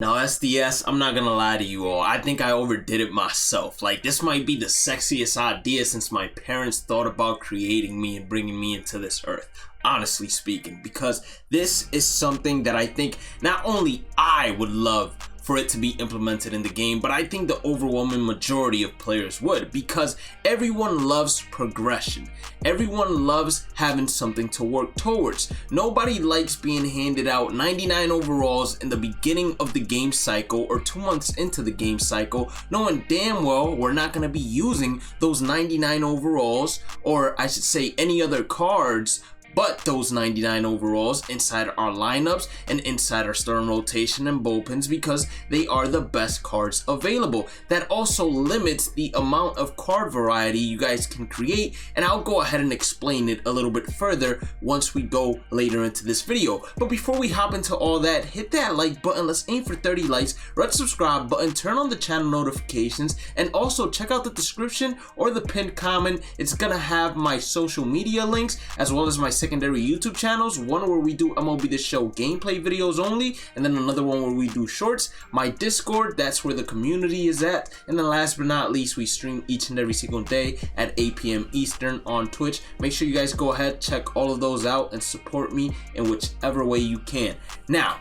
Now SDS, I'm not gonna lie to you all, I think I overdid it myself. Like, this might be the sexiest idea since my parents thought about creating me and bringing me into this earth, honestly speaking, because this is something that I think not only I would love for it to be implemented in the game, but I think the overwhelming majority of players would, because everyone loves progression. Everyone loves having something to work towards. Nobody likes being handed out 99 overalls in the beginning of the game cycle or 2 months into the game cycle, knowing damn well we're not going to be using those 99 overalls, or I should say any other cards but those 99 overalls inside our lineups and inside our starting rotation and bullpens, because they are the best cards available. That also limits the amount of card variety you guys can create, and I'll go ahead and explain it a little bit further once we go later into this video. But before we hop into all that, hit that like button, let's aim for 30 likes, red subscribe button, turn on the channel notifications, and also check out the description or the pinned comment. It's gonna have my social media links as well as my secondary YouTube channels, one where we do MLB The Show gameplay videos only, and then another one where we do shorts, my Discord, that's where the community is at, and then last but not least, we stream each and every single day at 8 p.m. Eastern on Twitch. Make sure you guys go ahead, check all of those out, and support me in whichever way you can. Now,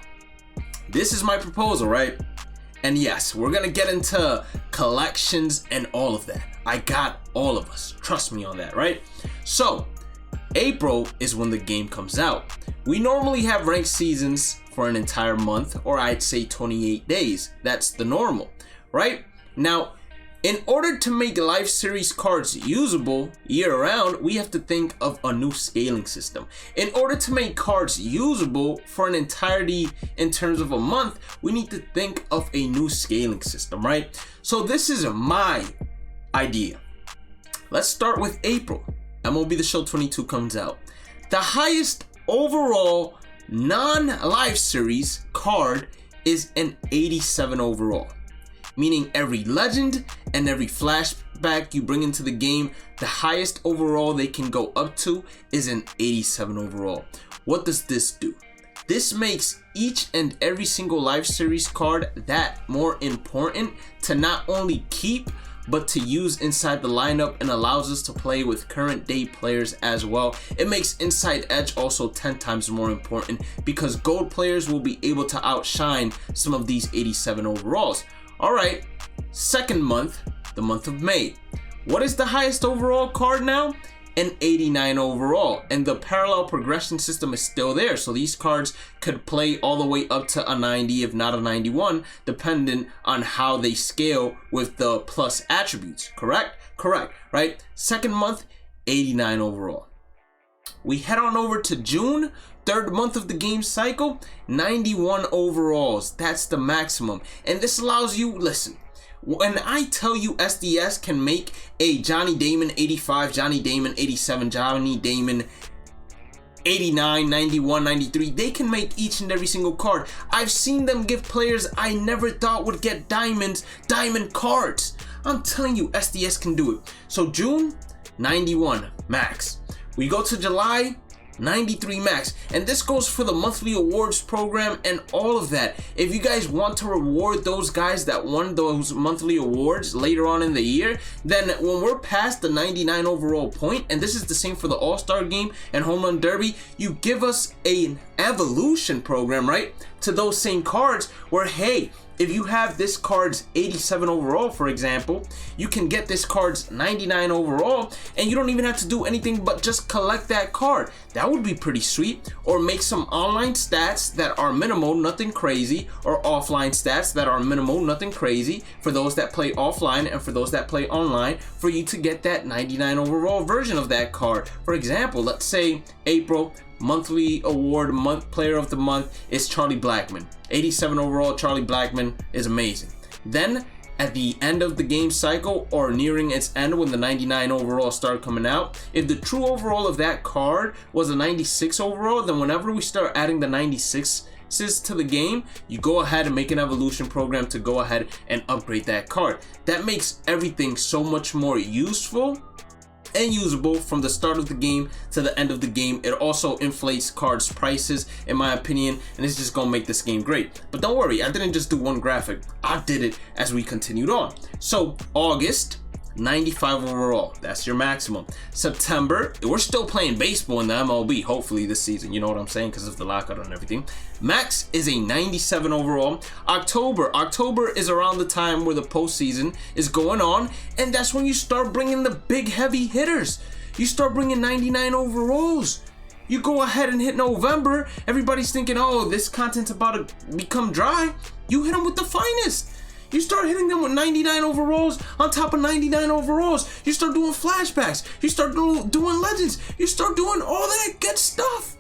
this is my proposal, right? And yes, we're gonna get into collections and all of that. I got all of us, trust me on that, right? So April is when the game comes out. We normally have ranked seasons for an entire month, or I'd say 28 days. That's the normal, right? Now, in order to make live series cards usable year-round, we have to think of a new scaling system. In order to make cards usable for an entirety in terms of a month, we need to think of a new scaling system, right? So this is my idea. Let's start with April. MLB The Show 22 comes out. The highest overall non-live series card is an 87 overall, meaning every legend and every flashback you bring into the game, the highest overall they can go up to is an 87 overall. What does this do? This makes each and every single live series card that more important to not only keep but to use inside the lineup, and allows us to play with current day players as well. It makes Inside Edge also 10 times more important, because gold players will be able to outshine some of these 87 overalls. Alright, second month, the month of May. What is the highest overall card now? An 89 overall, and the parallel progression system is still there, so these cards could play all the way up to a 90, if not a 91, dependent on how they scale with the plus attributes. Correct, right? Second month, 89 overall. We head on over to June, third month of the game cycle, 91 overalls. That's the maximum, and this allows you, listen, when I tell you SDS can make a Johnny Damon 85, Johnny Damon 87, Johnny Damon 89, 91, 93, they can make each and every single card. I've seen them give players I never thought would get diamond cards. I'm telling you, SDS can do it. So June, 91 max. We go to July, 93 max, and this goes for the monthly awards program and all of that. If you guys want to reward those guys that won those monthly awards later on in the year, then when we're past the 99 overall point, and this is the same for the All-Star game and Home Run Derby, you give us an evolution program, right, to those same cards, where hey, if you have this card's 87 overall, for example, you can get this card's 99 overall, and you don't even have to do anything but just collect that card. That would be pretty sweet. Or make some online stats that are minimal, nothing crazy, or offline stats that are minimal, nothing crazy, for those that play offline and for those that play online, for you to get that 99 overall version of that card. For example, let's say April, monthly award, player of the month is Charlie Blackmon. 87 overall Charlie Blackmon is amazing. Then at the end of the game cycle, or nearing its end when the 99 overall start coming out, if the true overall of that card was a 96 overall, then whenever we start adding the 96s to the game, you go ahead and make an evolution program to go ahead and upgrade that card. That makes everything so much more useful and usable from the start of the game to the end of the game. It also inflates cards prices, in my opinion, and it's just gonna make this game great. But don't worry, I didn't just do one graphic, I did it as we continued on. So August, 95 overall, that's your maximum. September, we're still playing baseball in the MLB, hopefully this season, you know what I'm saying, because of the lockout and everything. Max is a 97 overall. October is around the time where the postseason is going on, and that's when you start bringing the big heavy hitters. You start bringing 99 overalls. You go ahead and hit November, everybody's thinking, oh, this content's about to become dry. You hit them with the finest. You start hitting them with 99 overalls on top of 99 overalls. You start doing flashbacks. You start doing legends. You start doing all that good stuff.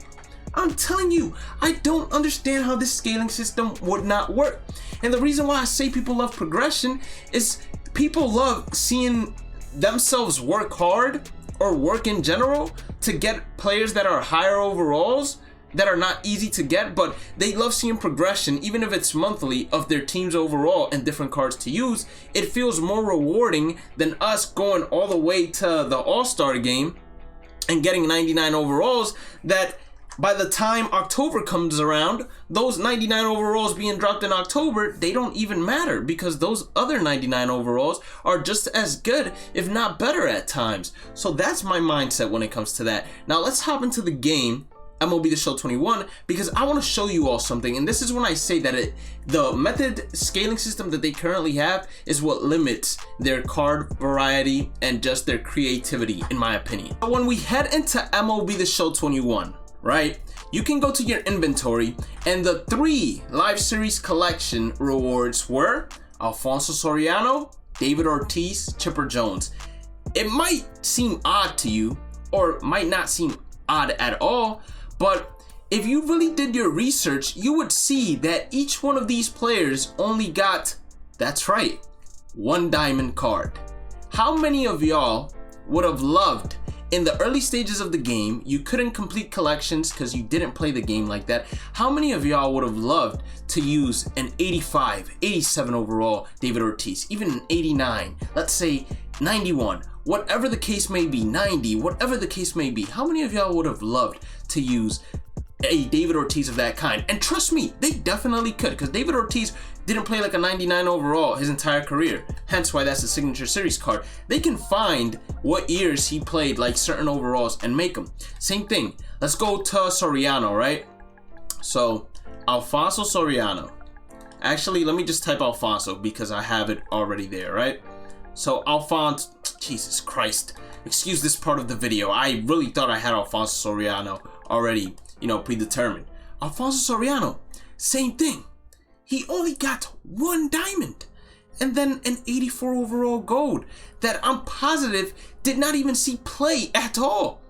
I'm telling you, I don't understand how this scaling system would not work. And the reason why I say people love progression is people love seeing themselves work hard or work in general to get players that are higher overalls, that are not easy to get, but they love seeing progression, even if it's monthly, of their teams overall and different cards to use. It feels more rewarding than us going all the way to the All-Star game and getting 99 overalls that by the time October comes around, those 99 overalls being dropped in October, they don't even matter because those other 99 overalls are just as good, if not better at times. So that's my mindset when it comes to that. Now let's hop into the game, MLB The Show 21, because I want to show you all something, and this is when I say that the method scaling system that they currently have is what limits their card variety and just their creativity, in my opinion. So when we head into MLB The Show 21, right, you can go to your inventory, and the 3 live series collection rewards were Alfonso Soriano, David Ortiz, Chipper Jones. It might seem odd to you, or might not seem odd at all, but if you really did your research, you would see that each one of these players only got, that's right, 1 diamond card. How many of y'all would have loved, in the early stages of the game, you couldn't complete collections because you didn't play the game like that, how many of y'all would have loved to use an 85, 87 overall David Ortiz, even an 89, let's say 91, whatever the case may be, 90, whatever the case may be, how many of y'all would have loved to use a David Ortiz of that kind? And trust me, they definitely could, because David Ortiz didn't play like a 99 overall his entire career, hence why that's a signature series card. They can find what years he played like certain overalls and make them. Same thing, let's go to Soriano, right? So Alfonso Soriano, actually let me just type Alfonso because I have it already there, right? So Alfonso, Jesus Christ, excuse this part of the video, I really thought I had Alfonso Soriano already, you know, predetermined. Alfonso Soriano, same thing. He only got 1 diamond and then an 84 overall gold that I'm positive did not even see play at all,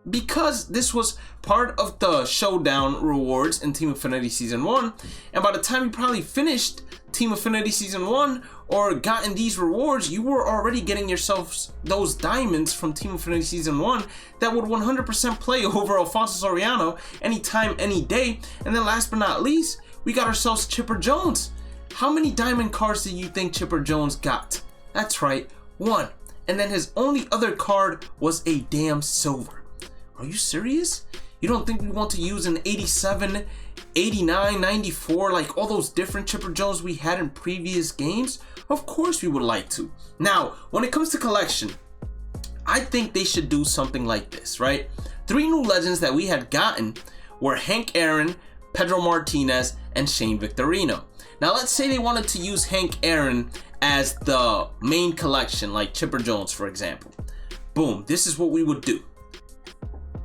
because this was part of the showdown rewards in Team Affinity Season 1, and by the time you probably finished Team Affinity Season 1 or gotten these rewards, you were already getting yourselves those diamonds from Team Affinity Season 1 that would 100% play over Alfonso Soriano anytime, any day. And then last but not least, we got ourselves Chipper Jones. How many diamond cards do you think Chipper Jones got? That's right, 1. And then his only other card was a damn silver. Are you serious? You don't think we want to use an 87, 89, 94, like all those different Chipper Jones we had in previous games? Of course we would like to. Now, when it comes to collection, I think they should do something like this, right? 3 new legends that we had gotten were Hank Aaron, Pedro Martinez, and Shane Victorino. Now let's say they wanted to use Hank Aaron as the main collection, like Chipper Jones, for example. Boom, this is what we would do.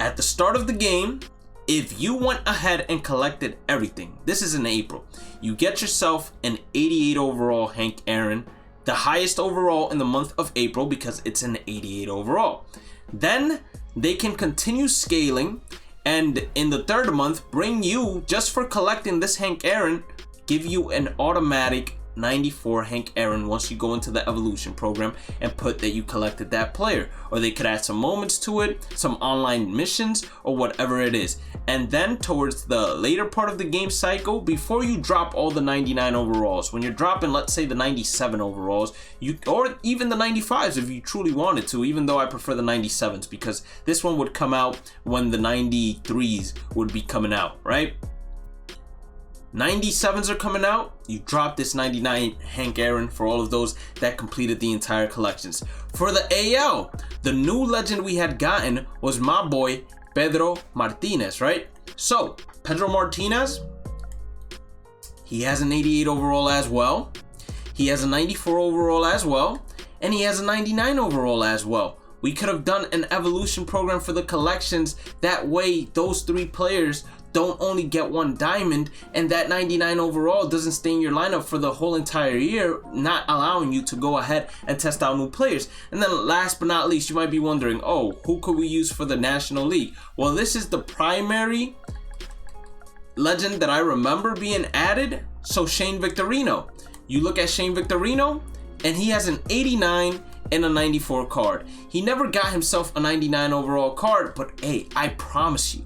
At the start of the game, if you went ahead and collected everything, this is in April, you get yourself an 88 overall Hank Aaron, the highest overall in the month of April because it's an 88 overall. Then they can continue scaling, and in the 3rd month, bring you, just for collecting this Hank Aaron, give you an automatic 94 Hank Aaron once you go into the evolution program and put that you collected that player. Or they could add some moments to it, some online missions, or whatever it is. And then towards the later part of the game cycle, before you drop all the 99 overalls, when you're dropping, let's say, the 97 overalls, or even the 95s if you truly wanted to, even though I prefer the 97s because this one would come out when the 93s would be coming out, right? 97s are coming out, you drop this 99 Hank Aaron for all of those that completed the entire collections. For the AL, the new legend we had gotten was my boy Pedro Martinez, right? So Pedro Martinez, he has an 88 overall as well, he has a 94 overall as well, and he has a 99 overall as well. We could have done an evolution program for the collections. That way those three players don't only get one diamond, and that 99 overall doesn't stay in your lineup for the whole entire year, not allowing you to go ahead and test out new players. And then last but not least, you might be wondering, oh, who could we use for the National League? Well, this is the primary legend that I remember being added. So Shane Victorino, you look at Shane Victorino and he has an 89 and a 94 card. He never got himself a 99 overall card, but hey, I promise you,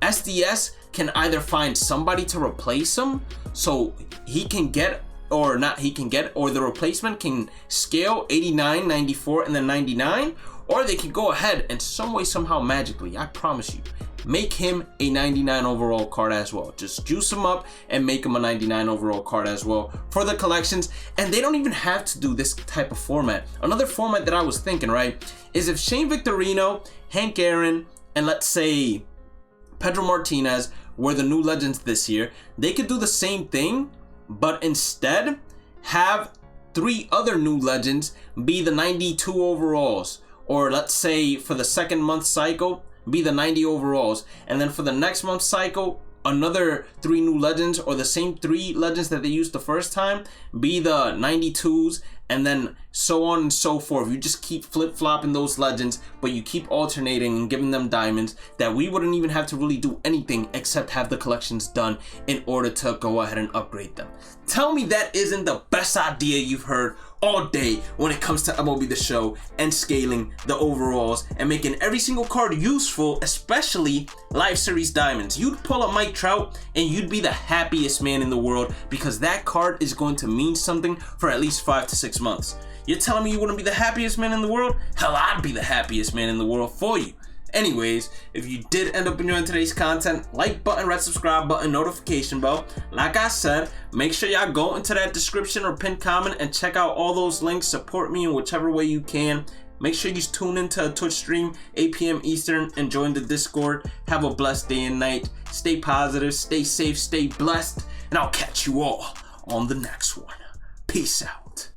SDS can either find somebody to replace him so he can get, or not he can get, or the replacement can scale 89, 94, and then 99, or they can go ahead and some way, somehow, magically, I promise you, make him a 99 overall card as well. Just juice him up and make him a 99 overall card as well for the collections. And they don't even have to do this type of format. Another format that I was thinking, right, is if Shane Victorino, Hank Aaron, and let's say Pedro Martinez were the new legends this year, they could do the same thing, but instead have three other new legends be the 92 overalls, or let's say for the second month cycle be the 90 overalls, and then for the next month cycle another three new legends, or the same three legends that they used the first time be the 92s, and then so on and so forth. You just keep flip-flopping those legends, but you keep alternating and giving them diamonds that we wouldn't even have to really do anything except have the collections done in order to go ahead and upgrade them. Tell me that isn't the best idea you've heard all day when it comes to MLB The Show and scaling the overalls and making every single card useful, especially Live Series Diamonds. You'd pull a Mike Trout and you'd be the happiest man in the world because that card is going to mean something for at least 5 to 6 months. You're telling me you wouldn't be the happiest man in the world? Hell, I'd be the happiest man in the world for you. Anyways, if you did end up enjoying today's content, like button, red subscribe button, notification bell. Like I said, make sure y'all go into that description or pinned comment and check out all those links. Support me in whichever way you can. Make sure you tune into a Twitch stream, 8 p.m. Eastern, and join the Discord. Have a blessed day and night. Stay positive, stay safe, stay blessed, and I'll catch you all on the next one. Peace out.